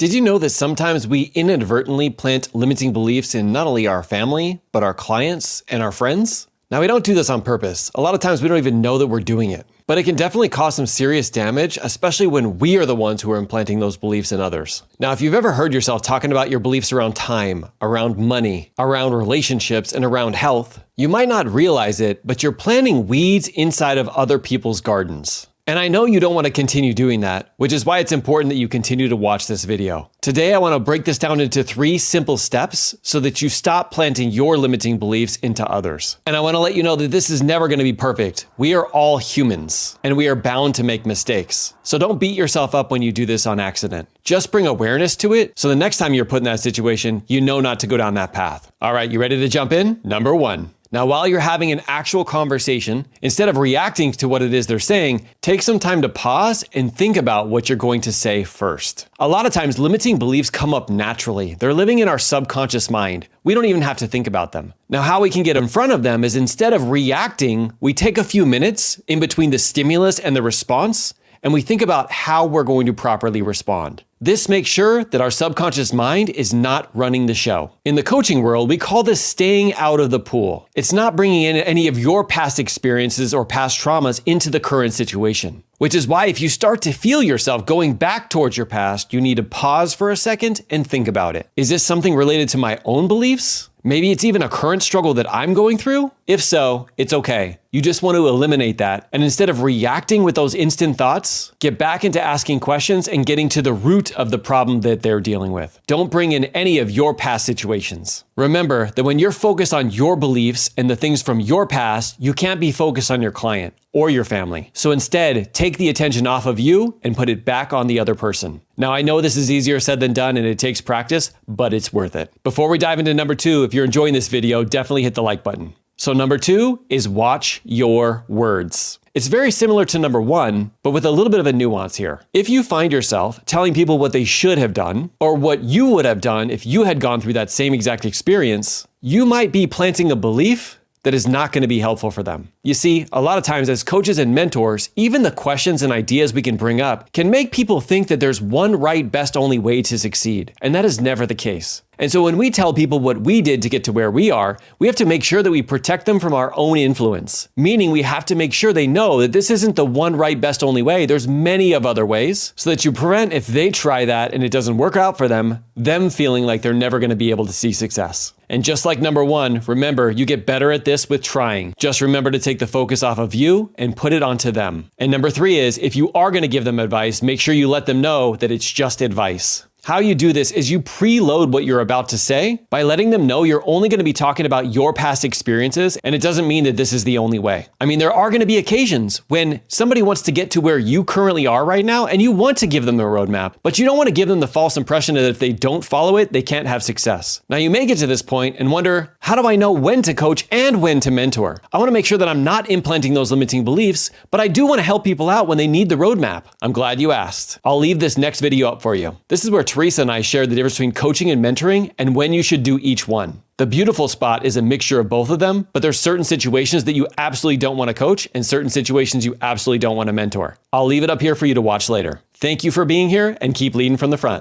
Did you know that sometimes we inadvertently plant limiting beliefs in not only our family, but our clients and our friends? Now, we don't do this on purpose. A lot of times we don't even know that we're doing it. But it can definitely cause some serious damage, especially when we are the ones who are implanting those beliefs in others. Now, if you've ever heard yourself talking about your beliefs around time, around money, around relationships, and around health, you might not realize it, but you're planting weeds inside of other people's gardens. And I know you don't want to continue doing that, which is why it's important that you continue to watch this video. Today, I want to break this down into 3 simple steps so that you stop planting your limiting beliefs into others. And I want to let you know that this is never going to be perfect. We are all humans, and we are bound to make mistakes. So don't beat yourself up when you do this on accident. Just bring awareness to it so the next time you're put in that situation, you know not to go down that path. All right, you ready to jump in? Number 1. Now, while you're having an actual conversation, instead of reacting to what it is they're saying, take some time to pause and think about what you're going to say first. A lot of times, limiting beliefs come up naturally. They're living in our subconscious mind. We don't even have to think about them. Now, how we can get in front of them is instead of reacting, we take a few minutes in between the stimulus and the response, and we think about how we're going to properly respond. This makes sure that our subconscious mind is not running the show. In the coaching world, we call this staying out of the pool. It's not bringing in any of your past experiences or past traumas into the current situation. Which is why if you start to feel yourself going back towards your past, you need to pause for a second and think about it. Is this something related to my own beliefs? Maybe it's even a current struggle that I'm going through? If so, it's okay. You just want to eliminate that. And instead of reacting with those instant thoughts, get back into asking questions and getting to the root of the problem that they're dealing with. Don't bring in any of your past situations. Remember that when you're focused on your beliefs and the things from your past, you can't be focused on your client or your family. So instead, take the attention off of you and put it back on the other person. Now, I know this is easier said than done and it takes practice, but it's worth it. Before we dive into number 2, if you're enjoying this video, definitely hit the like button. So number 2 is watch your words. It's very similar to number 1, but with a little bit of a nuance here. If you find yourself telling people what they should have done, or what you would have done if you had gone through that same exact experience, you might be planting a belief that is not going to be helpful for them. You see, a lot of times as coaches and mentors, even the questions and ideas we can bring up can make people think that there's one right, best, only way to succeed. And that is never the case. And so when we tell people what we did to get to where we are, we have to make sure that we protect them from our own influence. Meaning we have to make sure they know that this isn't the one right, best, only way. There's many of other ways so that you prevent if they try that and it doesn't work out for them feeling like they're never going to be able to see success. And just like number 1, remember, you get better at this with trying. Just remember to take the focus off of you and put it onto them. And number 3 is, if you are going to give them advice, make sure you let them know that it's just advice. How you do this is you preload what you're about to say by letting them know you're only going to be talking about your past experiences, and it doesn't mean that this is the only way. I mean, there are going to be occasions when somebody wants to get to where you currently are right now, and you want to give them the roadmap, but you don't want to give them the false impression that if they don't follow it, they can't have success. Now, you may get to this point and wonder, how do I know when to coach and when to mentor? I want to make sure that I'm not implanting those limiting beliefs, but I do want to help people out when they need the roadmap. I'm glad you asked. I'll leave this next video up for you. This is where Teresa and I shared the difference between coaching and mentoring and when you should do each one. The beautiful spot is a mixture of both of them, but there's certain situations that you absolutely don't want to coach and certain situations you absolutely don't want to mentor. I'll leave it up here for you to watch later. Thank you for being here and keep leading from the front.